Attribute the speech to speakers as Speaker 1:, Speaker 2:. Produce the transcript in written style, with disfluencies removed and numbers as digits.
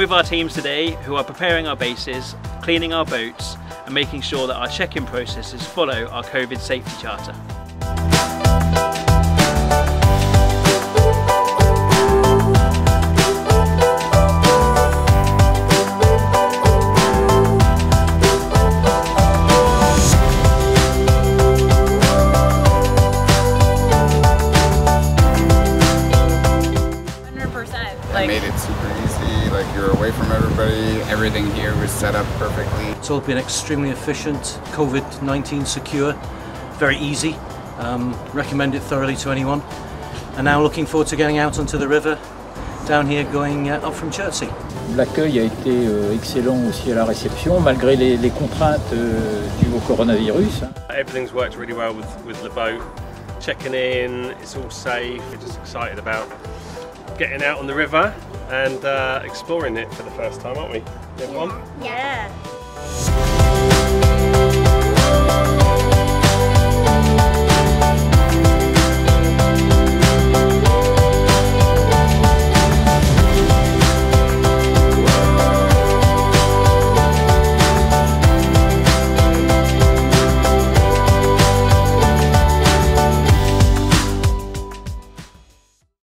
Speaker 1: with our teams today who are preparing our bases, cleaning our boats and making sure that our check-in processes follow our COVID safety charter.
Speaker 2: 100%.
Speaker 3: It made it super easy, like you're away from everybody, everything here was set up perfectly.
Speaker 4: It's all been extremely efficient, COVID-19 secure, very easy, recommend it thoroughly to anyone. And now looking forward to getting out onto the river, down here going up from Chertsey.
Speaker 5: L'accueil a été excellent aussi à la réception, malgré les contraintes dues au coronavirus.
Speaker 6: Everything's worked really well with the boat. Checking in, it's all safe. We're just excited about getting out on the river and exploring it for the first time, aren't we? Everyone?
Speaker 2: Yeah.